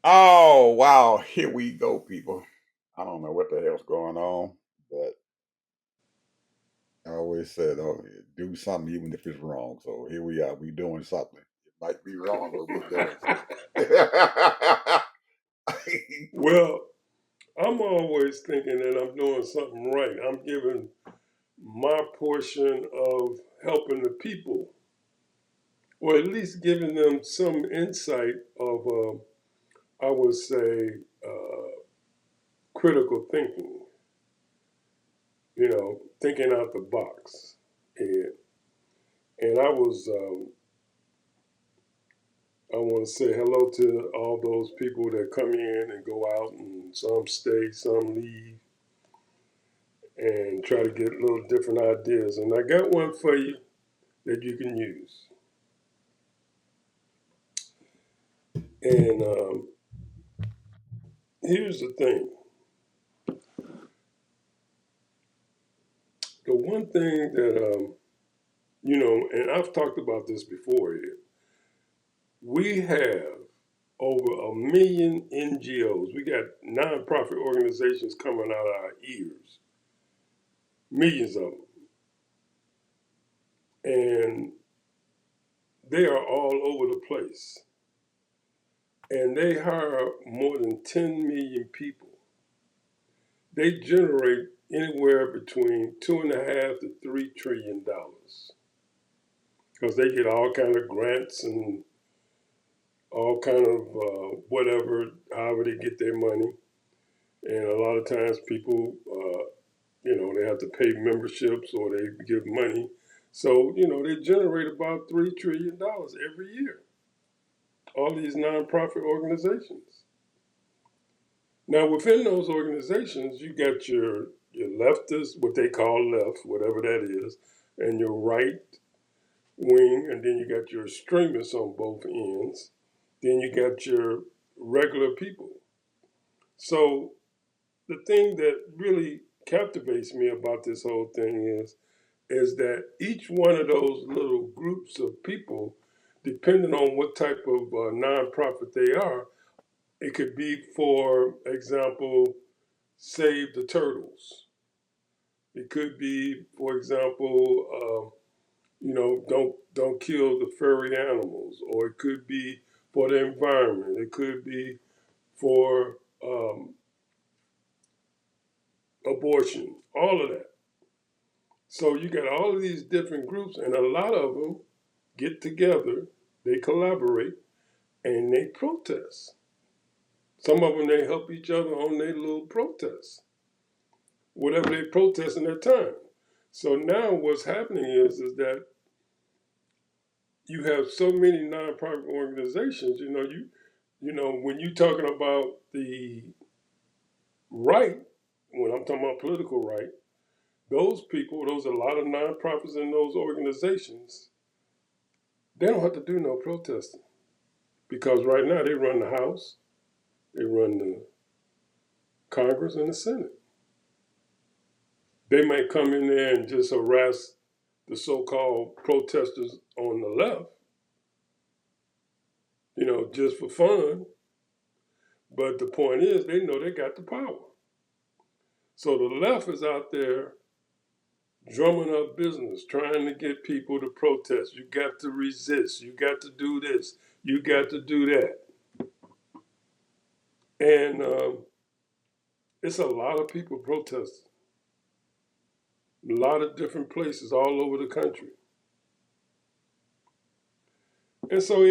Oh, wow. Here we go, people. I don't know what the hell's going on, but I always said, oh, do something even if it's wrong. So here we are. We doing something. It might be wrong, but we're doing something. Well, I'm always thinking that I'm doing something right. I'm giving my portion of helping the people, or at least giving them some insight of, I would say, uh, critical thinking, thinking out the box. And, and I want to say hello to all those people that come in and go out, and some stay, some leave, and try to get little different ideas. And I got one for you that you can use. And here's the thing: the one thing that and I've talked about this before here. We have over 1 million NGOs. We got nonprofit organizations coming out of our ears, millions of them, and they are all over the place. And they hire more than 10 million people. They generate anywhere between $2.5 to $3 trillion because they get all kind of grants and all kind of whatever, however they get their money. And a lot of times people, they have to pay memberships or they give money. So, they generate about $3 trillion every year, all these nonprofit organizations. Now, within those organizations, you got your leftists, what they call left, whatever that is, and your right wing, and then you got your extremists on both ends. Then you got your regular people. So the thing that really captivates me about this whole thing is that each one of those little groups of people, depending on what type of nonprofit they are, it could be, for example, save the turtles. It could be, for example, don't kill the furry animals, or it could be for the environment. It could be for abortion, all of that. So you got all of these different groups, and a lot of them get together, they collaborate, and they protest. Some of them, they help each other on their little protests, whatever they protest in their time. So now what's happening is that you have so many nonprofit organizations. When you're talking about the right, when I'm talking about political right, those people, those are a lot of nonprofits in those organizations, they don't have to do no protesting because right now they run the House, they run the Congress and the Senate. They may come in there and just harass the so-called protesters on the left, just for fun. But the point is, they know they got the power. So the left is out there drumming up business, trying to get people to protest. You got to resist. You got to do this. You got to do that. And it's a lot of people protesting, a lot of different places all over the country. And so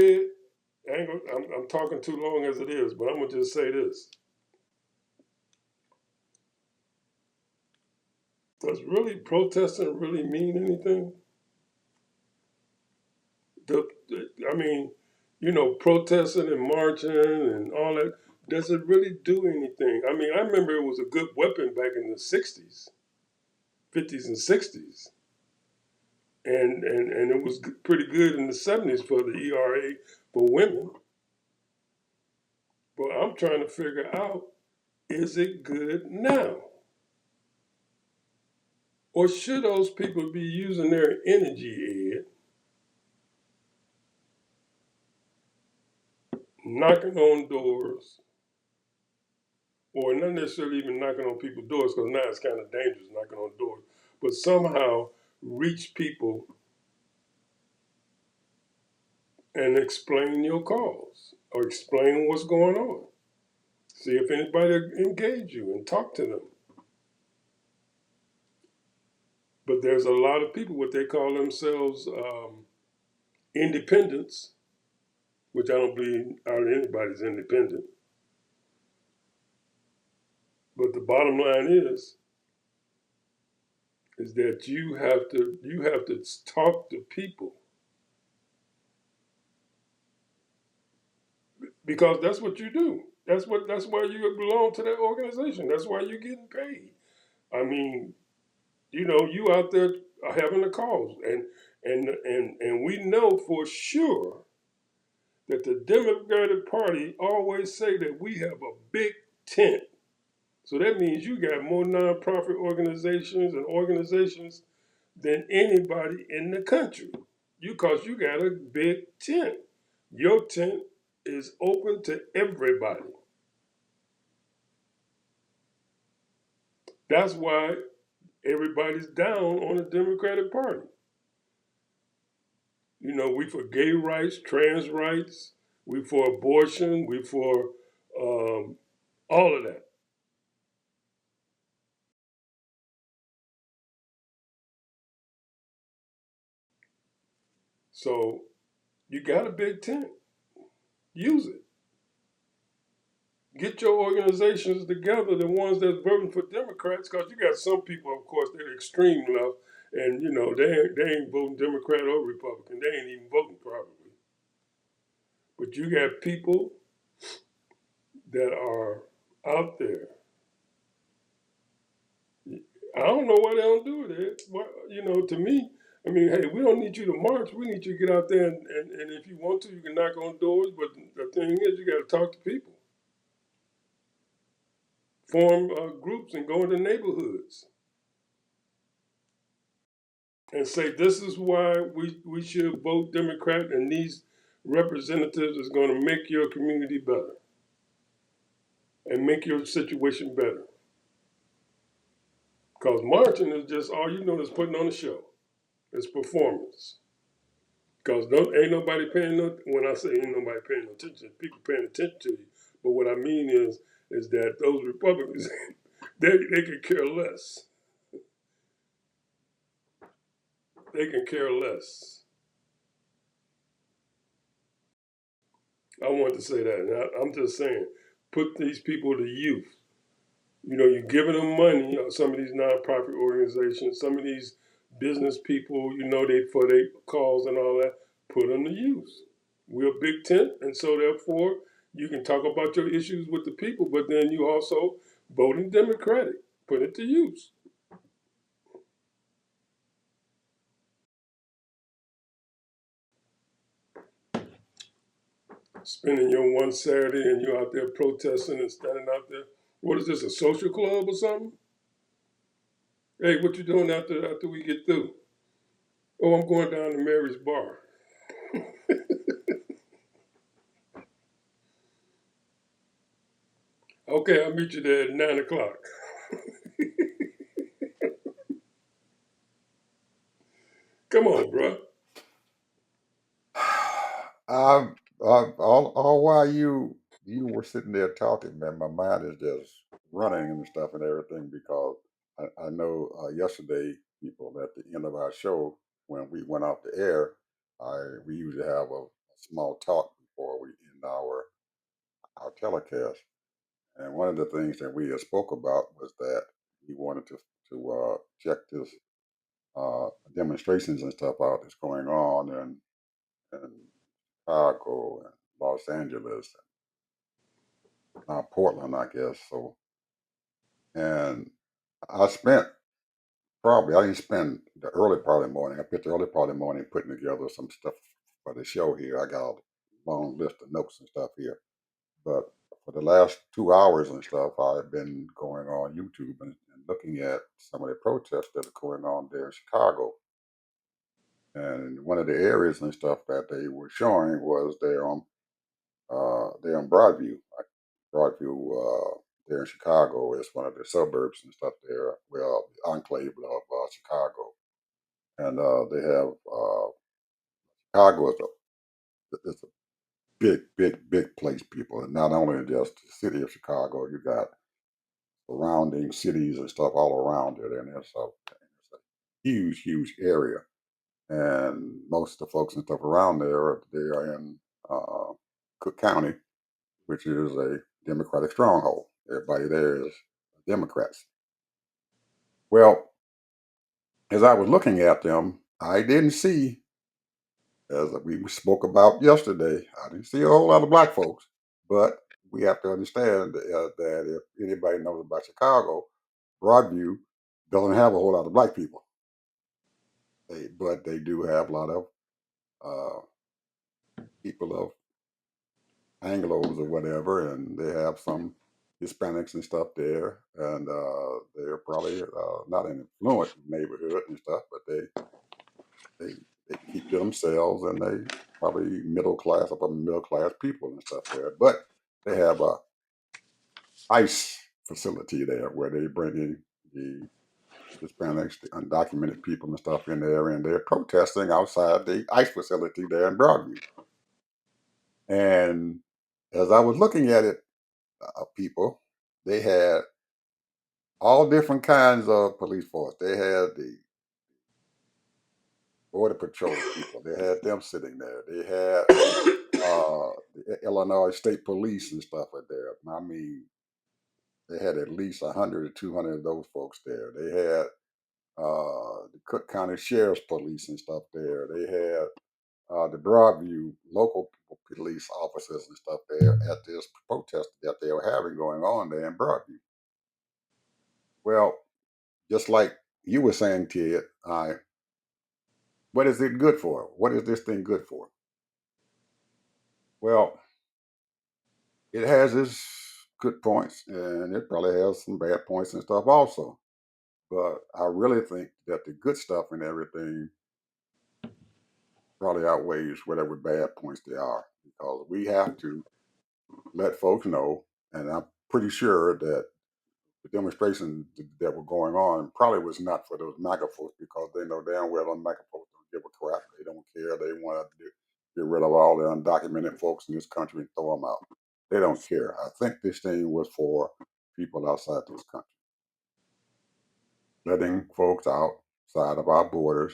I'm talking too long as it is, but I'm going to just say this. Does really protesting really mean anything? I mean, protesting and marching and all that, does it really do anything? I mean, I remember it was a good weapon back in the 60s, 50s, and 60s. And it was pretty good in the 70s for the ERA for women. But I'm trying to figure out, is it good now? Or should those people be using their energy, Ed, knocking on doors, or not necessarily even knocking on people's doors, because now it's kind of dangerous knocking on doors, but somehow reach people and explain your cause or explain what's going on. See if anybody engage you and talk to them. But there's a lot of people, what they call themselves independents, which I don't believe anybody's independent. But the bottom line is that you have to talk to people, because that's what you do. That's why you belong to that organization. That's why you're getting paid. I mean, you out there having a cause, and we know for sure that the Democratic Party always say that we have a big tent. So that means you got more nonprofit organizations and organizations than anybody in the country. Cause you got a big tent. Your tent is open to everybody. That's why everybody's down on the Democratic Party. We for gay rights, trans rights, we for abortion, we for um, all of that. So you got a big tent. Use it. Get your organizations together, the ones that's voting for Democrats, because you got some people, of course, they're extreme left, and they ain't voting Democrat or Republican. They ain't even voting probably. But you got people that are out there. I don't know why they don't do it. To me, I mean, hey, we don't need you to march. We need you to get out there, and if you want to, you can knock on doors. But the thing is, you got to talk to people, form groups, and go into neighborhoods and say, this is why we should vote Democrat, and these representatives is going to make your community better and make your situation better. Because marching is just all you know is putting on a show. It's performance. Because ain't nobody paying no. When I say ain't nobody paying no attention, people paying attention to you. But what I mean is that those Republicans, they can care less. They can care less. I want to say that. And I'm just saying, put these people to use. You're giving them money. Some of these nonprofit organizations, some of these business people, they for their calls and all that. Put them to use. We're a big tent, and so therefore you can talk about your issues with the people, but then you also voting Democratic. Put it to use. Spending your one Saturday and you're out there protesting and standing out there. What is this, a social club or something? Hey, what you doing after we get through? Oh, I'm going down to Mary's bar. Okay, I'll meet you there at 9 o'clock. Come on, bro. All while you were sitting there talking, man, my mind is just running and stuff and everything because I know yesterday, people, at the end of our show when we went off the air, we usually have a small talk before we end our telecast, and one of the things that we had spoke about was that he wanted to check this demonstrations and stuff out that's going on in Chicago and Los Angeles, Portland, I guess. So, and I spent I didn't spend the early part of the morning. I spent the early part of the morning putting together some stuff for the show here. I got a long list of notes and stuff here. But for the last 2 hours and stuff, I've been going on YouTube and looking at some of the protests that are going on there in Chicago. And one of the areas and stuff that they were showing was there on Broadview, Broadview. there in Chicago. It's one of the suburbs and stuff there. Well, the enclave of Chicago, and they have Chicago is a big, big, big place, people. And not only just the city of Chicago, you got surrounding cities and stuff all around it, and it's a huge, huge area. And most of the folks and stuff around there, they are in uh, Cook County, which is a Democratic stronghold. Everybody there is Democrats. Well, as I was looking at them, I didn't see, as we spoke about yesterday, I didn't see a whole lot of black folks. But we have to understand that if anybody knows about Chicago, Broadview doesn't have a whole lot of black people. But they do have a lot of uh, people of Anglos or whatever, and they have some Hispanics and stuff there, and they're probably not an affluent neighborhood and stuff, but they they keep to themselves, and they probably middle class, upper middle class people and stuff there. But they have a ICE facility there where they bring in the Hispanics, the undocumented people and stuff in there, and they're protesting outside the ICE facility there in Broadview. And as I was looking at it, people, they had all different kinds of police force. They had the border patrol people. They had them sitting there. They had the Illinois State Police and stuff like that. I mean, they had at least 100 or 200 of those folks there. They had the Cook County Sheriff's Police and stuff there. They had the Broadview local police officers and stuff there at this protest that they were having going on there in Broadview. Well, just like you were saying, Ted, what is it good for? What is this thing good for? Well, it has its good points, and it probably has some bad points and stuff also. But I really think that the good stuff and everything probably outweighs whatever bad points there are, because we have to let folks know, and I'm pretty sure that the demonstration that were going on probably was not for those MAGA folks, because they know damn well those MAGA folks don't give a crap. They don't care. They want to get rid of all the undocumented folks in this country and throw them out. They don't care. I think this thing was for people outside this country, letting folks outside of our borders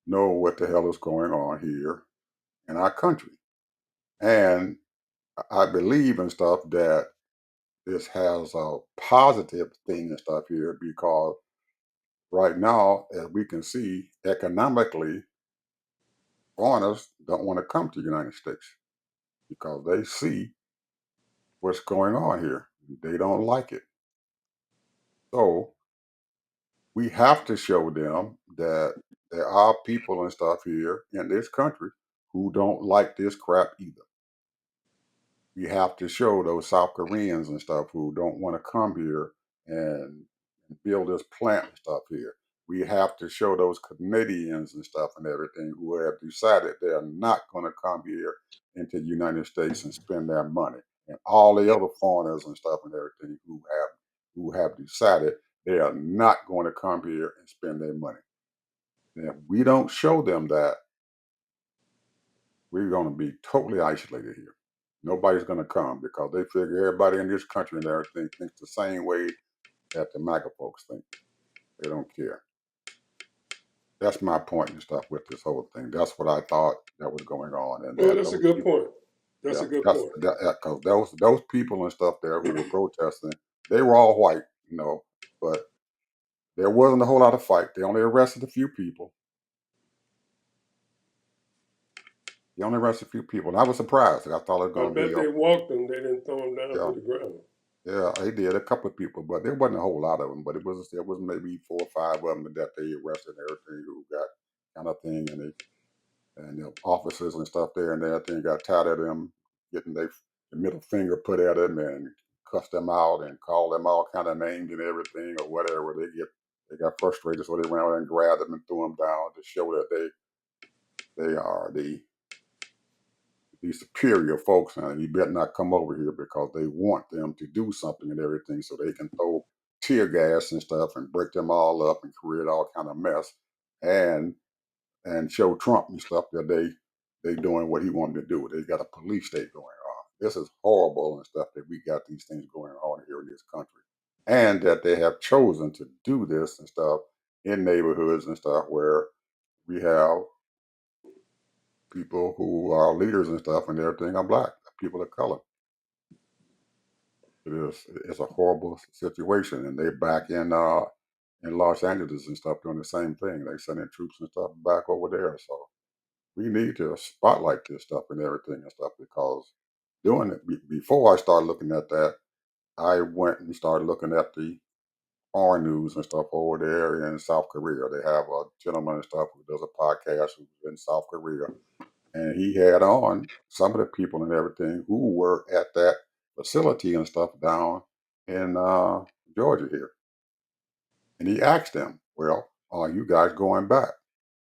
know what the hell is going on here in our country. And I believe and stuff that this has a positive thing and stuff here, because right now, as we can see, economically, foreigners don't want to come to the United States because they see what's going on here. They don't like it. So we have to show them that there are people and stuff here in this country who don't like this crap either. We have to show those South Koreans and stuff who don't want to come here and build this plant and stuff here. We have to show those Canadians and stuff and everything who have decided they are not going to come here into the United States and spend their money. And all the other foreigners and stuff and everything who have decided they are not going to come here and spend their money. And if we don't show them that, we're going to be totally isolated here. Nobody's going to come because they figure everybody in this country and everything thinks the same way that the MAGA folks think. They don't care. That's my point and stuff with this whole thing. That's what I thought that was going on, and Well, that that's a those good people, point. That's yeah, a good that's point. because those people and stuff there who were protesting, they were all white, but there wasn't a whole lot of fight. They only arrested a few people. They only arrested a few people, and I was surprised. I thought it was I going to be, bet they walked them. They didn't throw them down to yeah, the ground. yeah, he did a couple of people, but there wasn't a whole lot of them. But it was maybe 4 or 5 of them that they arrested and everything who got kind of thing, and the officers and stuff there and everything got tired of them getting the middle finger put at them and cussed them out and called them all kind of names and everything or whatever. They got frustrated, so they went out and grabbed them and threw them down to show that they are the these superior folks, and you better not come over here because they want them to do something and everything, so they can throw tear gas and stuff and break them all up and create all kind of mess, and show Trump and stuff that they doing what he wanted to do. They got a police state going on. This is horrible and stuff that we got these things going on here in this country, and that they have chosen to do this and stuff in neighborhoods and stuff where we have people who are leaders and stuff and everything are black, people of color. It's a horrible situation, and they back in Los Angeles and stuff doing the same thing. They sending troops and stuff back over there. So we need to spotlight this stuff and everything and stuff because doing it before I started looking at that, I went and started looking at the foreign news and stuff over there in South Korea. They have a gentleman and stuff who does a podcast who's in South Korea, and he had on some of the people and everything who were at that facility and stuff down in Georgia here, and he asked them, "Well, are you guys going back?"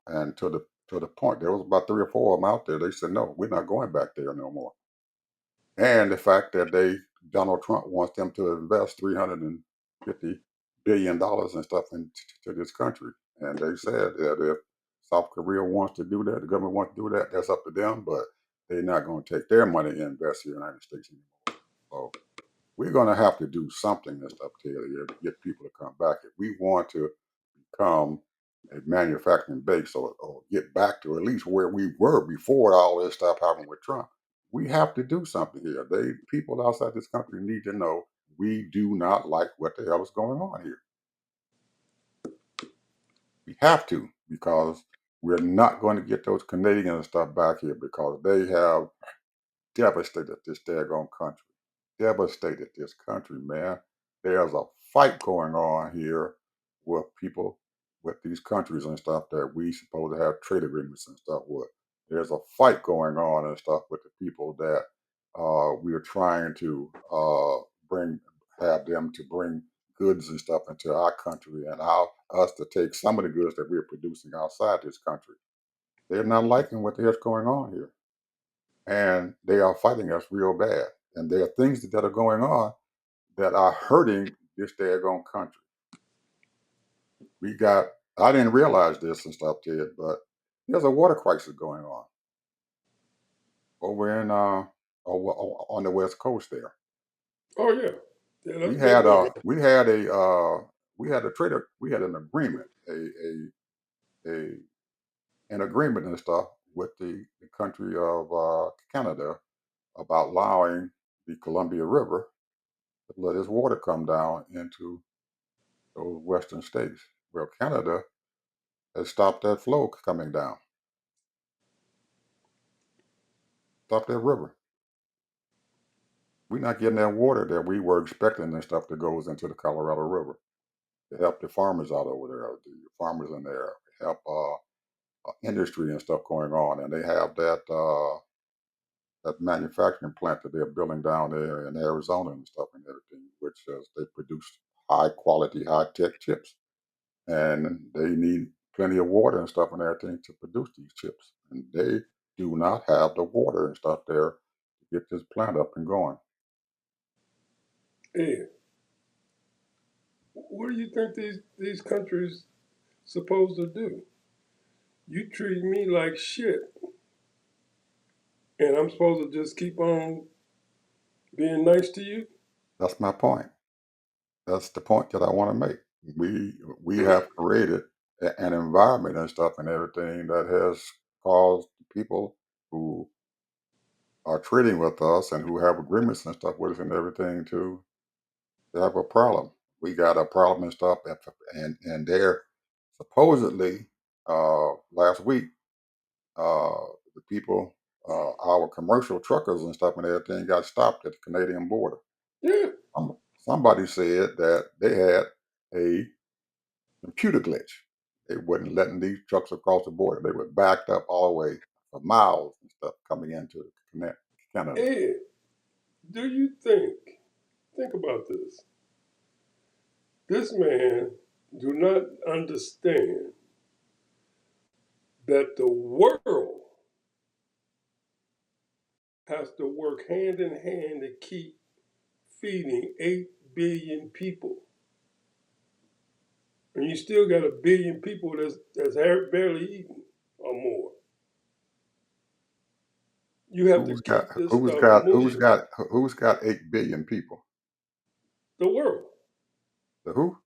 And to the point, there was about 3 or 4 of them out there. They said, "No, we're not going back there no more." And the fact that Donald Trump wants them to invest $350 billion and stuff into this country, and they said that if South Korea wants to do that, the government wants to do that, that's up to them, but they're not going to take their money and invest here in the United States anymore. So we're going to have to do something and stuff to get people to come back if we want to become a manufacturing base or get back to at least where we were before all this stuff happened with Trump. We have to do something here. People outside this country need to know we do not like what the hell is going on here. We have to because we're not going to get those Canadians and stuff back here because they have devastated this daggone country. Devastated this country, man. There's a fight going on here with people with these countries and stuff that we supposed to have trade agreements and stuff with. There's a fight going on and stuff with the people that we are trying to bring, have them to bring goods and stuff into our country and us to take some of the goods that we're producing outside this country. They're not liking what the hell's going on here, and they are fighting us real bad. And there are things that are going on that are hurting this daggone country. We got, I didn't realize this and stuff, Ted, but there's a water crisis going on over in, on the West Coast there. Oh yeah, yeah. That's We been had going a, on. we had an agreement, a an agreement and stuff with the country of Canada about allowing the Columbia River to let its water come down into those western states. Well, Canada has stopped that flow coming down, stopped that river. We're not getting that water that we were expecting and stuff that goes into the Colorado River to help the farmers out over there, the farmers in there, help industry and stuff going on. And they have that manufacturing plant that they're building down there in Arizona and stuff and everything, which they produce high quality, high tech chips. And they need plenty of water and stuff and everything to produce these chips. And they do not have the water and stuff there to get this plant up and going. Hey, what do you think these countries supposed to do? You treat me like shit, and I'm supposed to just keep on being nice to you? That's my point. That's the point that I want to make. We have created an environment and stuff and everything that has caused people who are trading with us and who have agreements and stuff with us and everything to have a problem. We got a problem and stuff, and they're supposedly last week the people, our commercial truckers and stuff and everything got stopped at the Canadian border. Yeah, Somebody said that they had a computer glitch. They wasn't letting these trucks across the border. They were backed up all the way for miles and stuff coming into Canada. Ed, do you think about this? This man do not understand that the world has to work hand in hand to keep feeding 8 billion people. And you still got a billion people that's barely eating or more. You have to keep this stuff moving. who's got 8 billion people? The world, The who?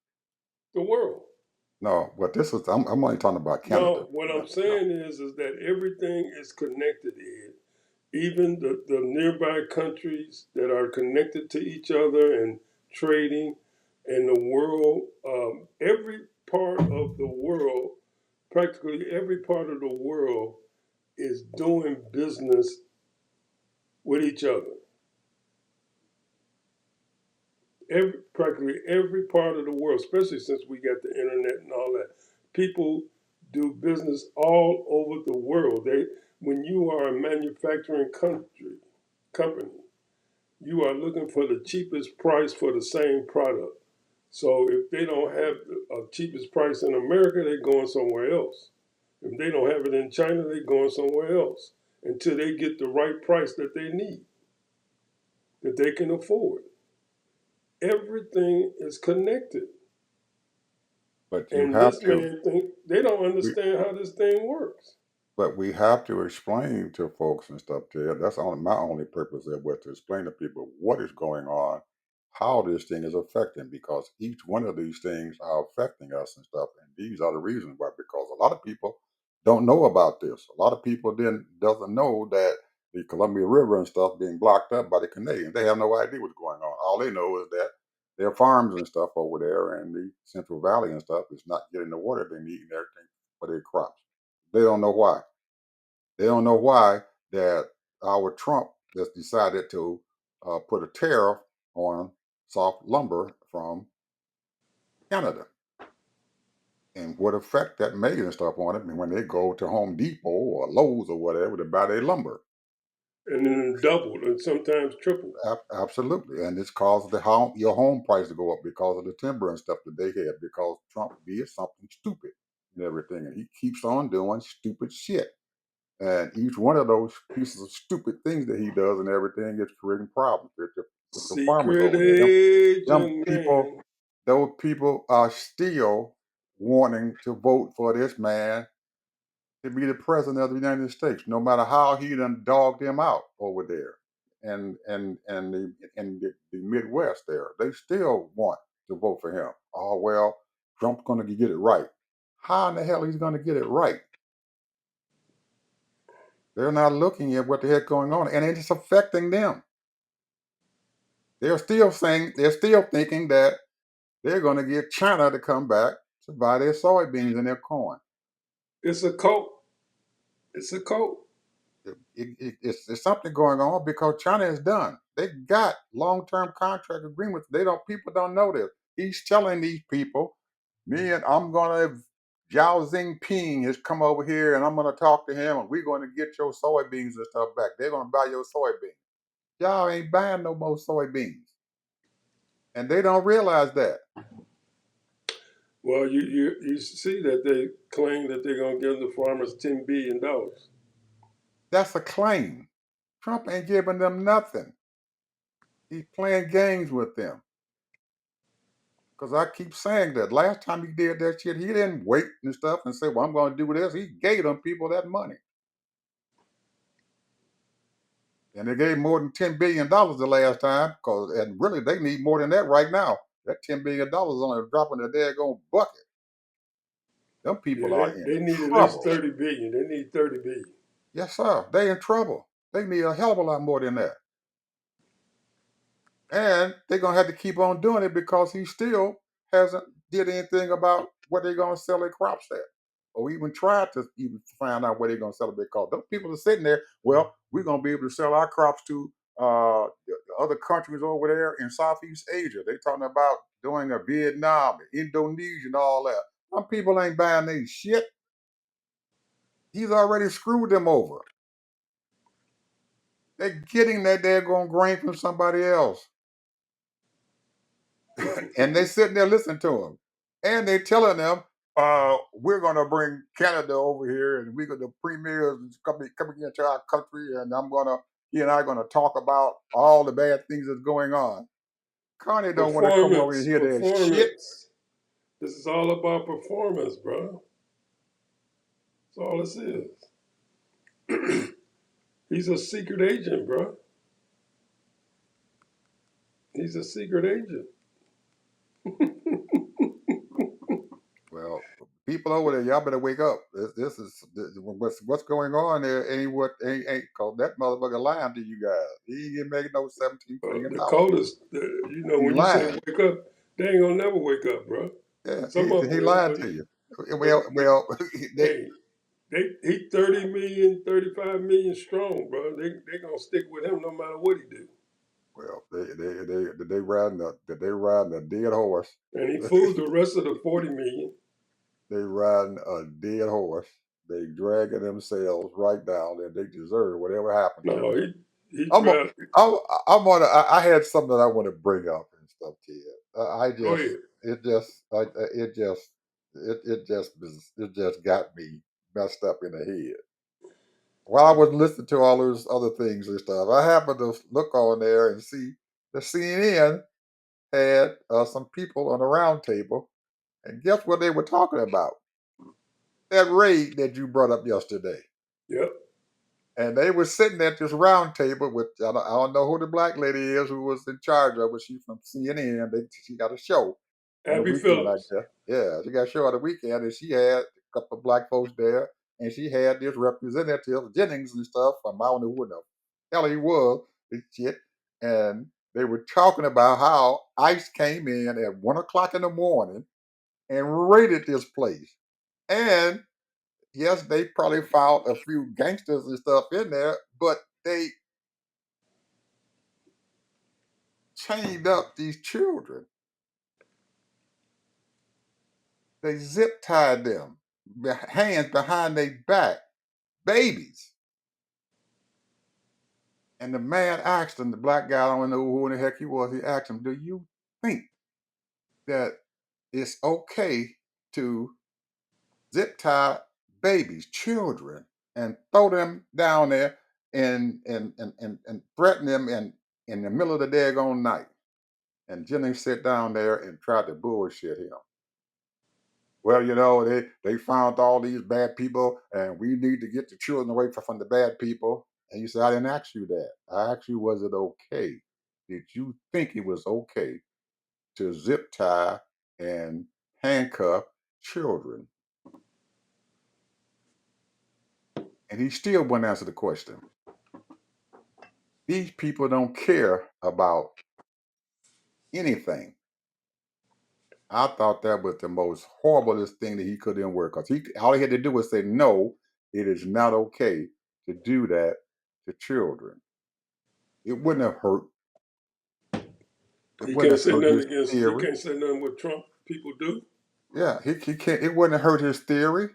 the world. No, what this was I'm only talking about Canada. No, what No, I'm no. saying is that everything is connected, Ed. Even the nearby countries that are connected to each other and trading, and the world, every part of the world, practically every part of the world is doing business with each other. Practically every part of the world, especially since we got the internet and all that, people do business all over the world. When you are a manufacturing company, you are looking for the cheapest price for the same product. So if they don't have a cheapest price in America, they're going somewhere else. If they don't have it in China, they're going somewhere else until they get the right price that they need, that they can afford. Everything is connected. But you And have this to. man think they don't We, understand how this thing works. But we have to explain to folks and stuff, Ted. That's only my only purpose there was to explain to people what is going on, how this thing is affecting, because each one of these things are affecting us and stuff. And these are the reasons why, because a lot of people don't know about this. A lot of people then doesn't know that the Columbia River and stuff being blocked up by the Canadians. They have no idea what's going on. All they know is that their farms and stuff over there in the Central Valley and stuff is not getting the water they need and everything for their crops. They don't know why. They don't know why that our Trump has decided to put a tariff on soft lumber from Canada and what effect that may and stuff on it when they go to Home Depot or Lowe's or whatever to buy their lumber. And then doubled and sometimes tripled. Absolutely, and it's caused your home price to go up because of the timber and stuff that they had because Trump did something stupid and everything, and he keeps on doing stupid shit. And each one of those pieces of stupid things that he does and everything is creating problems with the farmers Secret over there. Them agent people, man. those people are still wanting to vote for this man to be the president of the United States, no matter how he done dogged them out over there and the Midwest there. They still want to vote for him. Oh well, Trump's gonna get it right. How in the hell he's gonna get it right? They're not looking at what the heck going on, and it's affecting them. They're still thinking that they're going to get China to come back to buy their soybeans and their corn. It's a cult. It's a cult. It's something going on because China is done. They got long-term contract agreements. They don't. People don't know this. He's telling these people, me and I'm going to. Zhao Jinping has come over here, and I'm going to talk to him, and we're going to get your soybeans and stuff back. They're going to buy your soybeans. Y'all ain't buying no more soybeans, and they don't realize that. Well, you see that they claim that they're gonna give the farmers $10 billion. That's a claim. Trump ain't giving them nothing. He's playing games with them. Because I keep saying that. Last time he did that shit, he didn't wait and stuff and say, well, I'm going to do this. He gave them people that money. And they gave more than $10 billion the last time. And really, they need more than that right now. That $10 billion is only a drop in the daggone bucket. Them Yeah, people are in they need at least trouble. 30 billion. They need 30 billion. Yes, sir. They in trouble. They need a hell of a lot more than that. And they're gonna have to keep on doing it because he still hasn't did anything about where they're gonna sell their crops at, or even tried to even find out where they're gonna sell it because those people are sitting there. Well, we're gonna be able to sell our crops to the other countries over there in Southeast Asia. They talking about doing a Vietnam, Indonesia, and all that. Some people ain't buying their shit. He's already screwed them over. They're getting that daggone grain from somebody else. And they sitting there listening to him, and they telling them, "We're gonna bring Canada over here, and we're gonna premiers coming into our country, and I'm gonna he and I are going to talk about all the bad things that's going on. Connie don't want to come over and Performance, hear that shit. performance. This is all about performance, bro. That's all this is. He's a secret agent, bro. He's a secret agent. Well, people over there, y'all better wake up. What's going on there. Ain't cause that motherfucker lying to you guys. He ain't making no $17 billion. You know, He when you say lying. wake up, they ain't gonna never wake up, bro. Yeah, Some of them he will, lied to you. Well, they hey, he 30 million, 35 million strong, bro. They gonna stick with him no matter what he do. well they riding a dead horse. And he fooled the rest of the 40 million. They riding a dead horse. They dragging themselves right down, and they deserve whatever happened to No, them. he I'm a, drafted. I'm, I'm on. I had something that I want to bring up and stuff, kid. I Go just, ahead. it just got me messed up in the head. While I was listening to all those other things and stuff, I happened to look on there and see the CNN had some people on a round table, and guess what they were talking about? That raid that you brought up yesterday. Yep. And they were sitting at this round table with I don't know who the black lady is who was in charge of it. She's from CNN. She got a show on the Abby weekend, I Phillips. guess. Yeah, she got a show on the weekend, and she had a couple of black folks there, and she had this representative Jennings and stuff from I don't know who the hell he was, this shit, and they were talking about how ICE came in at 1 o'clock in the morning and raided this place, and yes, they probably found a few gangsters and stuff in there, but they chained up these children. They zip tied them, hands behind their back, babies. And the man asked them, the black guy, I don't know who in the heck he was, he asked him, do you think that it's okay to zip tie babies, children, and throw them down there and threaten them in the middle of the daggone night? And Jennings sat down there and tried to bullshit him. Well, they found all these bad people, and we need to get the children away from the bad people. And you said, I didn't ask you that. I asked you, was it okay? Did you think it was okay to zip tie and handcuff children? And he still wouldn't answer the question. These people don't care about anything. I thought that was the most horriblest thing that he could in work because all he had to do was say, no, it is not okay to do that to children. It wouldn't have hurt. It He wouldn't can't have say hurt nothing his against. He theory. can't say nothing what Trump people do. Yeah, he can't. It wouldn't have hurt his theory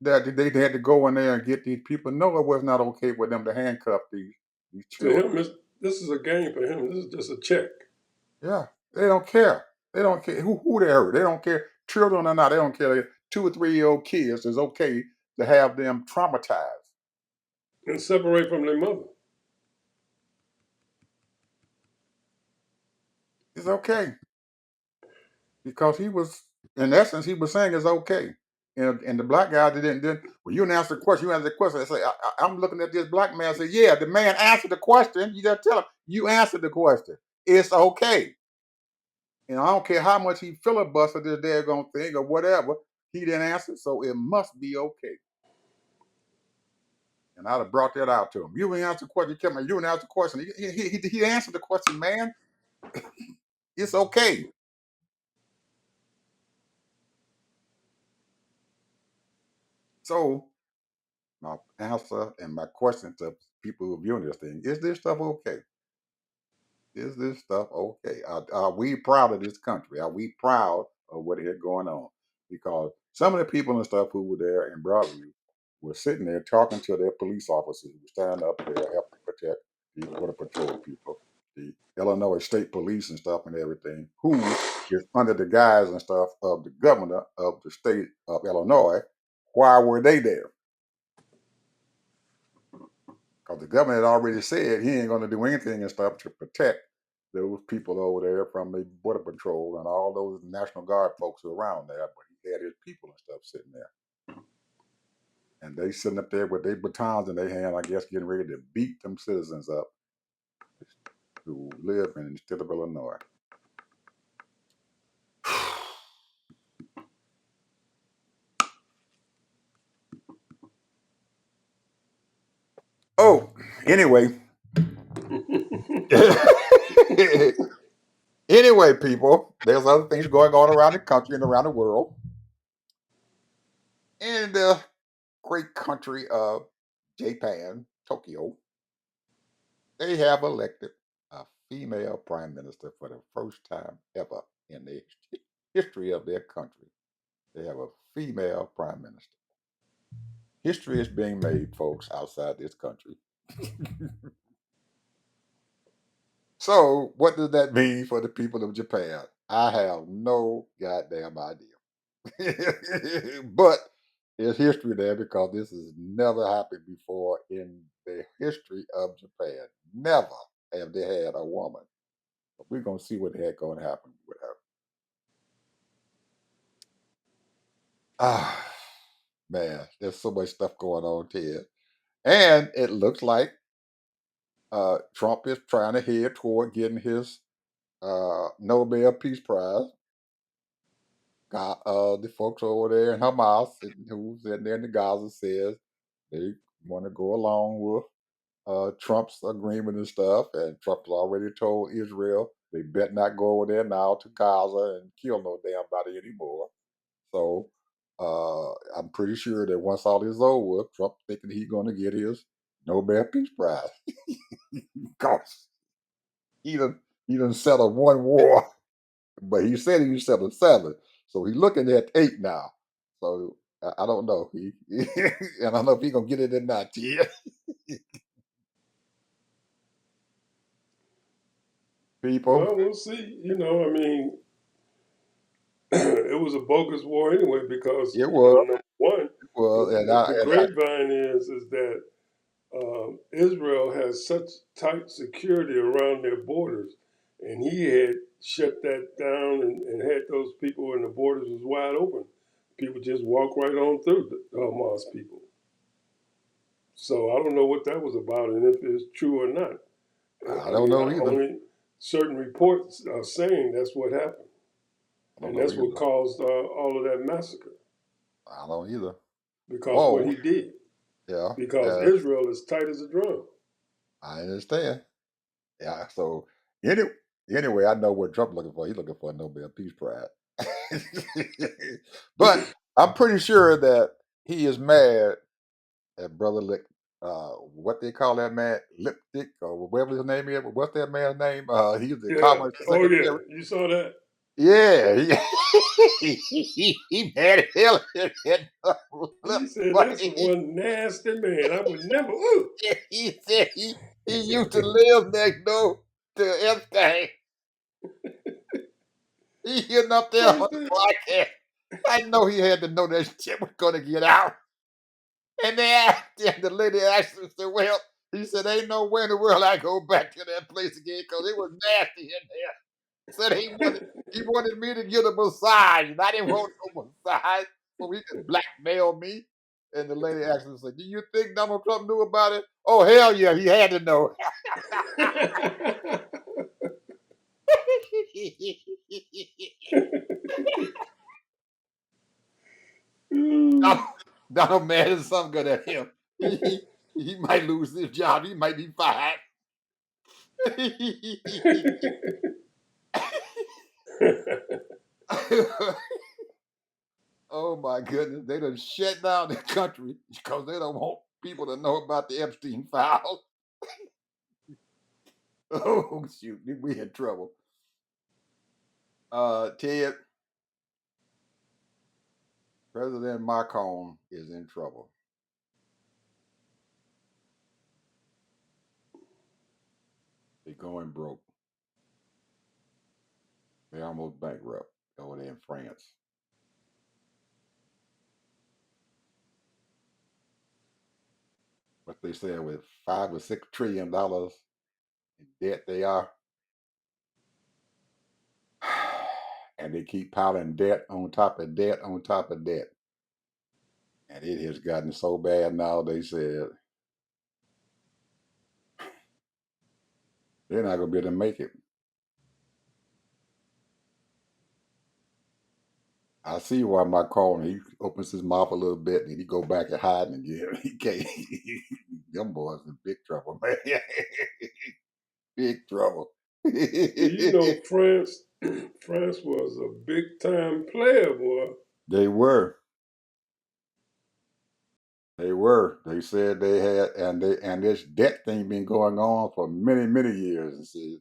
that they had to go in there and get these people. No, it was not okay for them to handcuff these To him, children. this is a game for him. This is just a check. Yeah, they don't care. They don't care who they hurt. They don't care, children or not. They don't care. 2 or 3 year old kids is okay to have them traumatized. And separate from their mother. It's okay because he was, in essence, he was saying it's okay. And the black guy didn't. Well, you didn't answer the question. You answered the question. I say, I'm looking at this black man. I say, yeah, the man answered the question. You just tell him you answered the question. It's okay. I don't care how much he filibustered this daggone thing or whatever. He didn't answer, so it must be okay. And I'd have brought that out to him. You didn't answer the question. You kept me. You didn't answer the question. He answered the question, man. It's okay. So my answer and my question to people who are viewing this thing is this stuff okay? Is this stuff okay? Are we proud of this country? Are we proud of what is going on? Because some of the people and stuff who were there in Broadview were sitting there talking to their police officers who were standing up there helping protect the Border Patrol people, the Illinois State Police and stuff and everything, who is under the guise and stuff of the governor of the state of Illinois. Why were they there? because the government had already said he ain't going to do anything and stuff to protect those people over there from the border patrol and all those National Guard folks who are around there. But he had his people and stuff sitting there, and they sitting up there with their batons in their hand, I guess, getting ready to beat them citizens up who live in the state of Illinois. Oh, anyway. Anyway, people, there's other things going on around the country and around the world. In the great country of Japan, Tokyo, they have elected a female prime minister for the first time ever in the history of their country. They have a female prime minister. History is being made, folks, outside this country. So, what does that mean for the people of Japan? I have no goddamn idea. But there's history there because this has never happened before in the history of Japan. Never have they had a woman. But we're gonna see what the heck gonna happen with her. Ah, man, there's so much stuff going on here, and it looks like Trump is trying to head toward getting his Nobel Peace Prize. Got the folks over there in Hamas who's in there in the Gaza says they want to go along with Trump's agreement and stuff, and Trump's already told Israel they better not go over there now to Gaza and kill no damn body anymore. So I'm pretty sure that once all this is over with, Trump thinking he's going to get his Nobel Peace Prize. Because he done settled one war, but he said he settled seven, so he's looking at eight now. So I don't know. And I don't know if he's gonna get it or not. Yeah, people, Well, we'll see. I mean, it was a bogus war anyway because it was, number one, it was, the grapevine is that Israel has such tight security around their borders, and he had shut that down and had those people and the borders was wide open. People just walk right on through the Hamas people. So I don't know what that was about and if it's true or not. I I don't mean, know I either. only certain reports are saying that's what happened, I don't and know that's what either. caused all of that massacre I don't either. because what Oh, he did. yeah, Because Israel is tight as a drum. I understand. Yeah, so any, anyway, I know what Trump looking for. He's looking for a Nobel Peace Prize. But I'm pretty sure that he is mad at Brother Lick. What they call that man, Lipstick or whatever his name is. What's that man's name? He's the Yeah. Commerce Oh yeah. Secretary. You saw that. Yeah, he mad as hell at that He Lip. said But that's one nasty man. I would never. Ooh. he said he used to live next door to Epstein. He getting up there I on the said, podcast. I know he had to know that shit was gonna get out. And they asked him, the lady asked him, said, well, he said, ain't no way in the world I go back to that place again because it was nasty in there. Said he wanted me to get a massage, and I didn't want no massage, so he could blackmail me. And the lady asked him, said, do you think Donald Trump knew about it? Oh hell yeah, he had to know. Donald, Ooh. Donald mad is something good at him. He might lose his job. He might be fired. Oh my goodness, they done shut down the country because they don't want people to know about the Epstein files. Oh shoot, we in trouble. Ted, President Macron is in trouble. They're going broke. They're almost bankrupt over there in France. what they say with $5 or $6 trillion in debt they are, and they keep piling debt on top of debt on top of debt, and it has gotten so bad now. They said they're not gonna be able to make it. I see why my corner he opens his mouth a little bit and he go back and hide again. He can't. Them boys in big trouble, man. Big trouble. Well, you know, France, France was a big time player, boy. They were. They were. They said they had, and this debt thing been going on for many, many years. And see,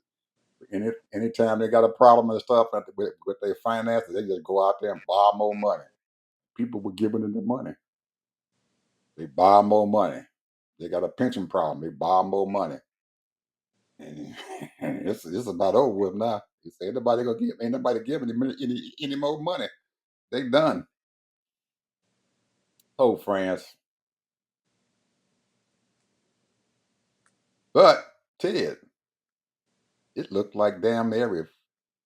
anytime they got a problem and stuff with their finances, they just go out there and borrow more money. People were giving them the money. They borrow more money. They got a pension problem. They borrow more money. And it's about over with now. You say ain't nobody giving them any more money. They done. Oh, France. But Ted, it looked like damn every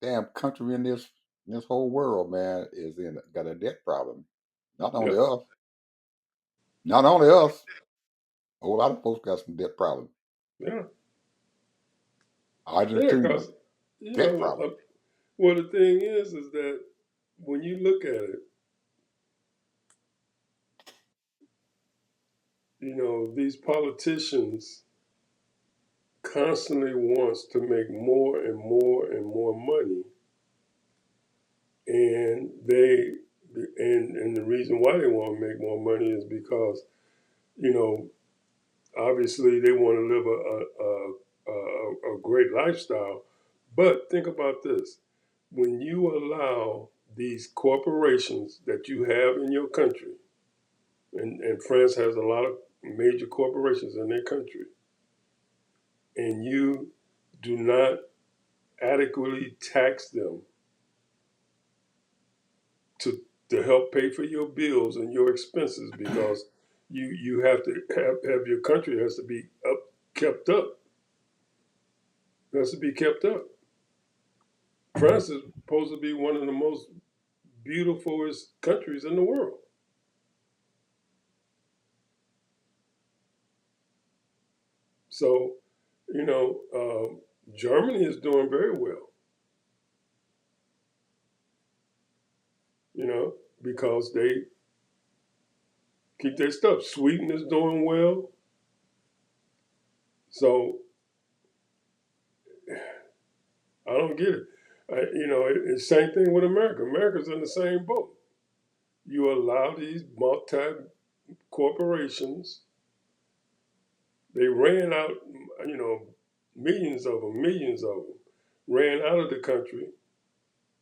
damn country in this whole world, man, is in got a debt problem. Not only Yeah, us, not only us. A whole lot of folks got some debt problem. yeah, yeah. Argentina, Because you debt know, problem. well, the thing is that when you look at it, you know, these politicians constantly wants to make more and more and more money, and and the reason why they want to make more money is because you know obviously they want to live a great lifestyle. But think about this: when you allow these corporations that you have in your country, and France has a lot of major corporations in their country, and you do not adequately tax them to help pay for your bills and your expenses because you have to have your country has to be kept up. It has to be kept up. France is supposed to be one of the most beautifulest countries in the world. So, you know, Germany is doing very well, you know, because they keep their stuff. Sweden is doing well. So I don't get it. You know, it's the same thing with America. America's in the same boat. You allow these multi corporations, they ran out, you know, millions of them, ran out of the country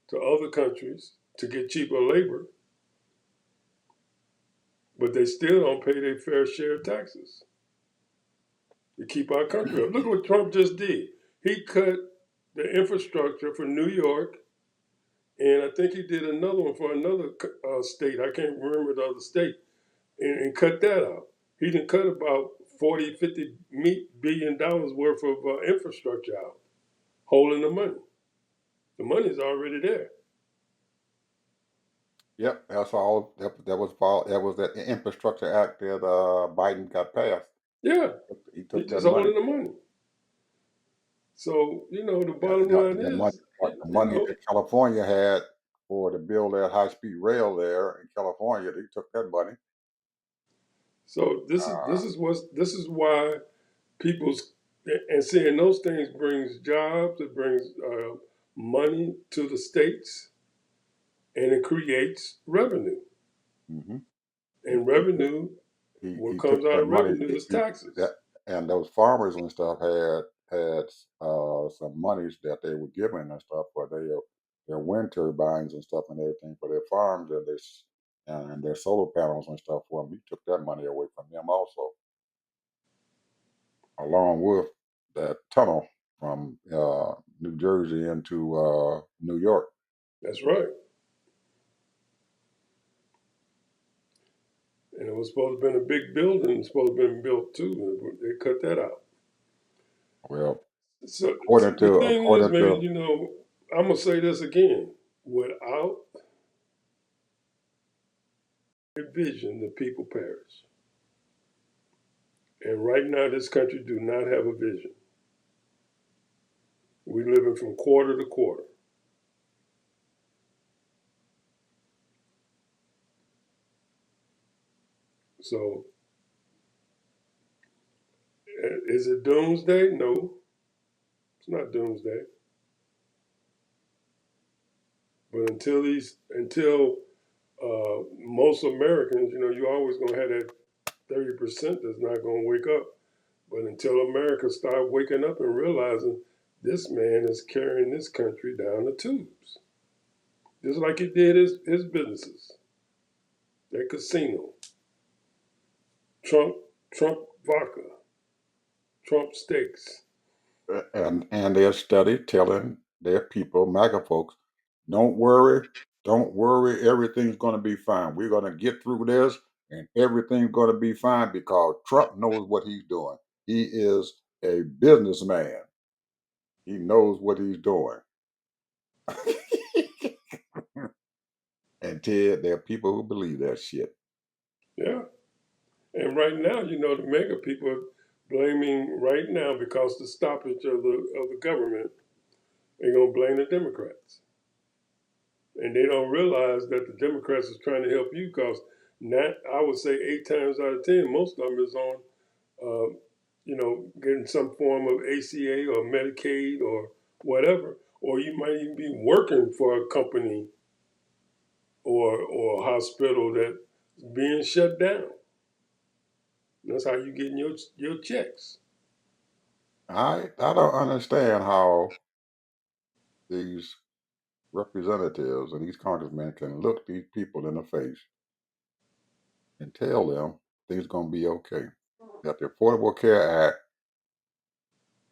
to other countries to get cheaper labor, but they still don't pay their fair share of taxes to keep our country up. Look what Trump just did. He cut the infrastructure for New York, and I think he did another one for another state. I can't remember the other state, and cut that out. He didn't cut about 40, $50 billion worth of infrastructure out, holding the money. The money's already there. Yep, that's all. That was that infrastructure act that Biden got passed. Yeah, He he's took that just money. holding the money. So, you know, the That, bottom that, line that money, is, the you money know, that California had for to build that high speed rail there in California, they took that money. so Uh, this is why people's and seeing those things brings jobs, it brings money to the states, and it creates revenue. hmm he And took that. revenue, what He comes took out that of money. revenue is That taxes. and those farmers and stuff had some monies that they were given and stuff for their wind turbines and stuff and everything for their farms and their solar panels and stuff for them. He took that money away from them also, along with that tunnel from New Jersey into New York. That's right. And was supposed to have been a big building, supposed to have been built too. They cut that out. Well, So according the to thing is, according man, to you know, I'm gonna say this again. Without a vision, the people perish. And right now, this country do not have a vision. We living from quarter to quarter. So, is it doomsday? No, it's not doomsday. But until most Americans, you know, you always gonna have that 30% that's not gonna wake up. But until America start waking up and realizing this man is carrying this country down the tubes, just like he did his businesses, that casino, Trump, Trump vodka, Trump steaks. and their study telling their people, MAGA folks, don't worry, don't worry, everything's going to be fine. We're going to get through this, and everything's going to be fine because Trump knows what he's doing. He is a businessman. He knows what he's doing. And Ted, there are people who believe that shit. Yeah. And right now, you know, the mega people are blaming right now because the stoppage of the government, they're gonna blame the Democrats. And they don't realize that the Democrats is trying to help you because not I would say 8 times out of 10, most of them is on you know, getting some form of ACA or Medicaid or whatever. Or you might even be working for a company or a hospital that's being shut down. That's how you getting your checks. I don't understand how these representatives and these congressmen can look these people in the face and tell them things going to be okay. That the Affordable Care Act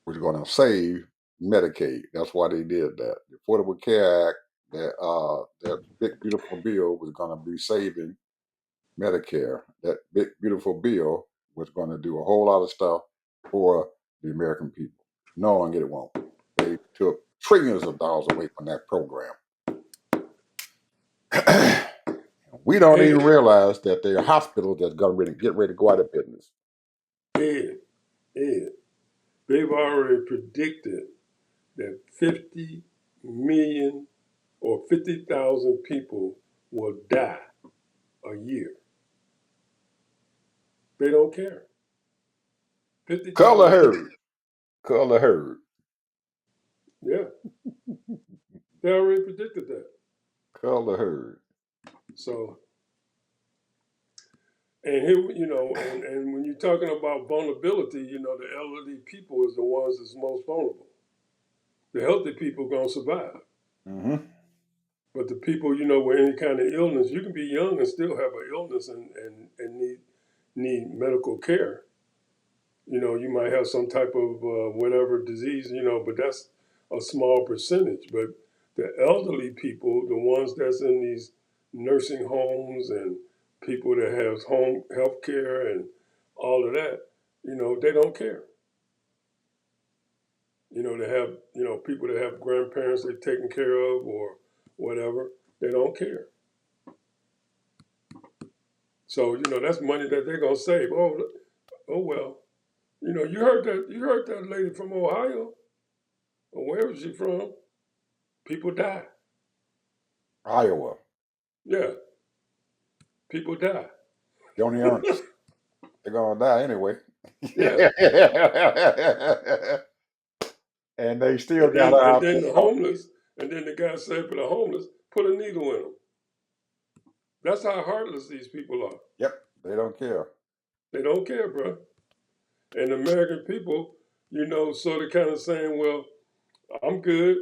was going to save Medicaid. That's why they did that. The Affordable Care Act, that big beautiful bill was going to be saving Medicare. That big beautiful bill was going to do a whole lot of stuff for the American people, knowing it won't. They took trillions of dollars away from that program. We don't even Ed, realize that there are hospitals that's going to get ready to go out of business. Ed, Ed, they've already predicted that 50 million or 50,000 people will die a year. They don't care. Color 50,000 people. herd, color herd, Yeah, they already predicted that. color herd. So, and here, you know, and when you're talking about vulnerability, you know, the elderly people is the ones that's most vulnerable. The healthy people gonna survive. Mm-hmm. But the people, you know, with any kind of illness, you can be young and still have an illness and need medical care. You know, you might have some type of whatever disease, you know, but that's a small percentage. But the elderly people, the ones that's in these nursing homes and people that have home health care and all of that, you know, they don't care. You know, they have, you know, people that have grandparents they're taking care of or whatever, they don't care. So, you know, that's money that they're gonna save. Oh well. You know, you heard that lady from Ohio, or where was she from? People die. Iowa, Yeah, people die. Joni Ernst. They're gonna die anyway. Yeah. And they still got her And out then there the talking. homeless, and then the guy said for the homeless, put a needle in them. That's how heartless these people are. Yep, they don't care. They don't care, bro. And the American people, you know, sort of kind of saying, well, I'm good.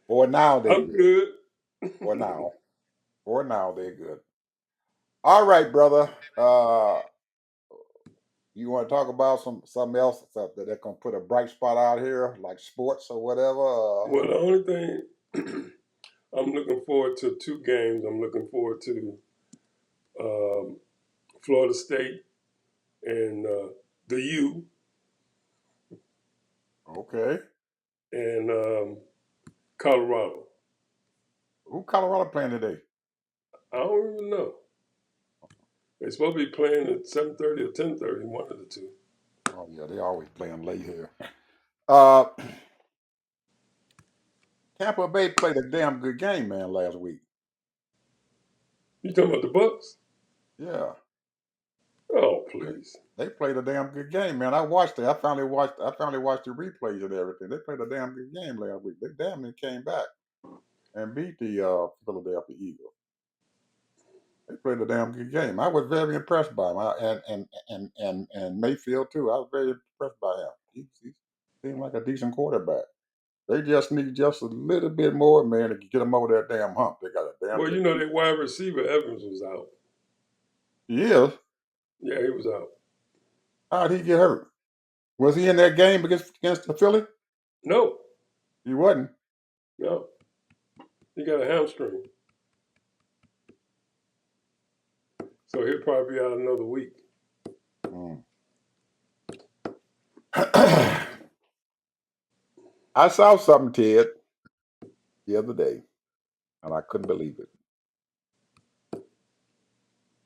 For now, they I'm good. good. For now, for now, they're good. All right, brother. You want to talk about something else that they can put a bright spot out here, like sports or whatever? Well, the only thing I'm looking forward to two games I'm looking forward to. um, Florida State, and the U, Okay. and Colorado. Who Colorado playing today? I don't even know. They're supposed to be playing at 7:30 or 10:30, one of the two. Oh yeah, they always playing late here. Uh, Tampa Bay played a damn good game, man, last week. You talking about the Bucks? Yeah, Oh, they, please. they played a damn good game, man. I watched it. I finally watched the replays and everything. They played a damn good game last week. They damn near came back and beat the Philadelphia Eagles. They played a damn good game. I was very impressed by him, and Mayfield too. I was very impressed by him. He seemed like a decent quarterback. They just need just a little bit more, man, to get them over that damn hump. They got a damn Well, good you know team. that wide receiver Evans was out. He is. Yeah, he was out. How'd he get hurt? Was he in that game against the Philly? No, He wasn't. no, he got a hamstring, so he'll probably be out another week. Mm. I saw something, Ted, the other day, and I couldn't believe it.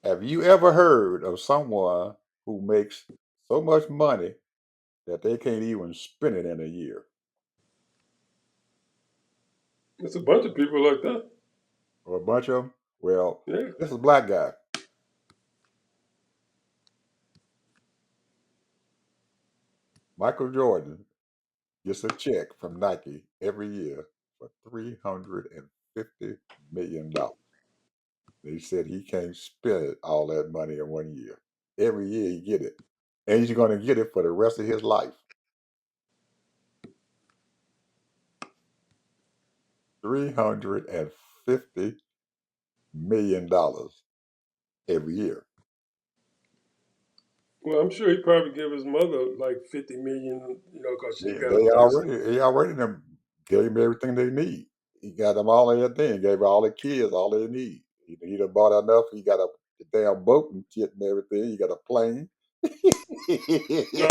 Have you ever heard of someone who makes so much money that they can't even spend it in a year? It's a bunch of people like that. Or a bunch of them? Well, Yeah. this is a black guy. Michael Jordan gets a check from Nike every year for $350 million. They said he can't spend all that money in one year. Every year he get it, and he's going to get it for the rest of his life. $350 million every year. Well, I'm sure he probably give his mother like 50 million, because she got a They place. already he already them gave him everything they need. He got them all everything. Gave all the kids all they need. He done bought enough. He got a damn boat and shit and everything. He got a plane. No,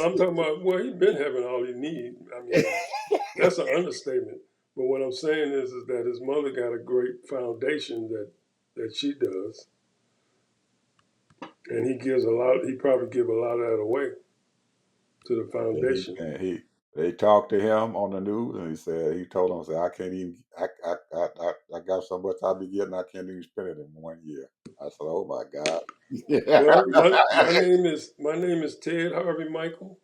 I'm talking about. Well, he been having all he need. I mean, that's an understatement. But what I'm saying is that his mother got a great foundation that she does, and he gives a lot. He probably give a lot of that away to the And he foundation. and he they talked to him on the news and he told them, I can't even I got so much I be getting I can't even spend it in one year. I said, oh my God. Well, my name is Ted Harvey Michael,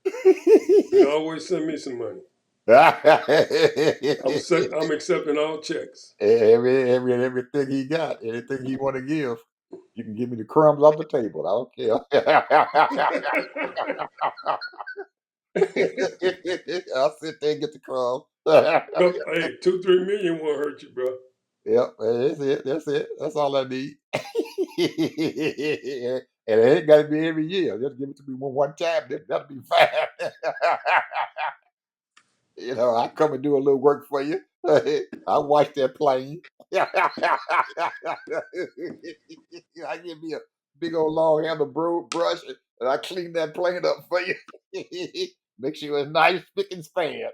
and always send me some money. I'm accepting all checks. Everything he got, anything he want to give, you can give me the crumbs off the table. I don't care. I'll sit there and get the crumbs. Hey, 2-3 million won't hurt you, bro. Yep, that's it. That's it. That's all I need. And it ain't got to be every year. Just give it to me one time. That'll be fine. I come and do a little work for you. I wash that plane. I give me a big old long handle brush and I clean that plane up for you. Make sure it's nice, spick and span.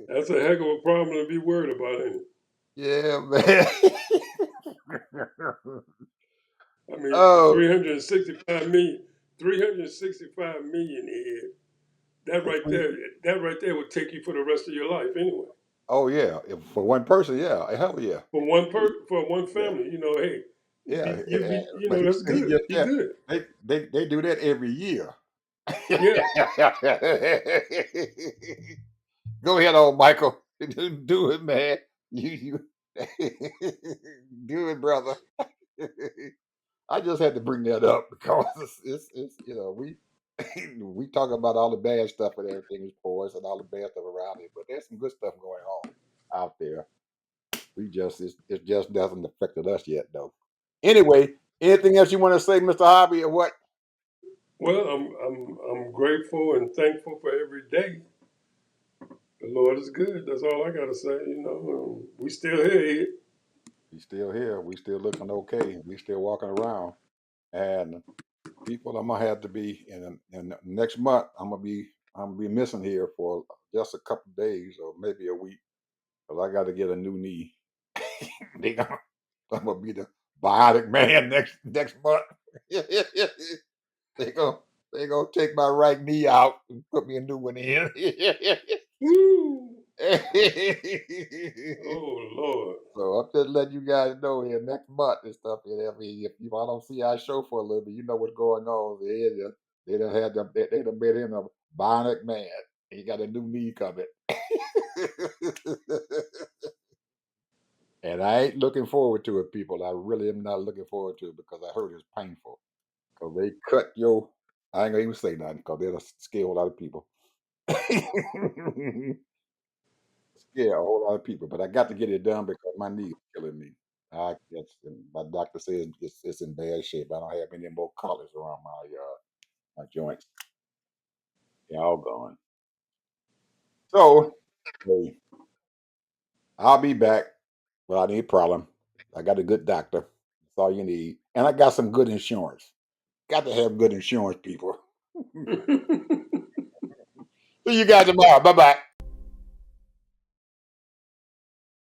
That's a heck of a problem to be worried about, ain't it? Yeah, man. I mean, Oh, 365 million, 365 million here. That right there would take you for the rest of your life anyway. oh yeah. For one person, yeah. Hell yeah. For one Yeah. family, hey, Yeah. But that's he good. just He yeah. good. They do that every year. Yeah. Go ahead, old Michael. Do it, man. You do it, brother. I just had to bring that up because it's we we talk about all the bad stuff and everything in sports and all the bad stuff around it, but there's some good stuff going on out there. It just doesn't affect us yet though. Anyway, anything else you want to say, Mr. Hobby, or what? Well, I'm grateful and thankful for every day. The Lord is good. That's all I gotta say. We still here. He's still here. We still looking okay. We still walking around. And people, I'm gonna have to be in the next month. I'm gonna be missing here for just a couple days or maybe a week because I got to get a new knee. they gonna, I'm gonna be the bionic man next month. they gonna they gonna take my right knee out and put me a new one in. Woo! Oh Lord. So I'm just letting you guys know here next month and stuff. And I mean, if I don't see our show for a little bit, you know what's going on. They done had them. They done made him a bionic man. He got a new knee coming. And I ain't looking forward to it, people. I really am not looking forward to it because I heard it's painful. Because they cut your. I ain't gonna even say nothing because they'll scare a lot of people. Scare a whole lot of people. But I got to get it done because my knee is killing me. I guess and my doctor says it's in bad shape. I don't have any more colors around my joints. They're all gone. So hey, I'll be back without any problem. I got a good doctor. That's all you need. And I got some good insurance. Got to have good insurance, people. See you guys tomorrow. Bye bye.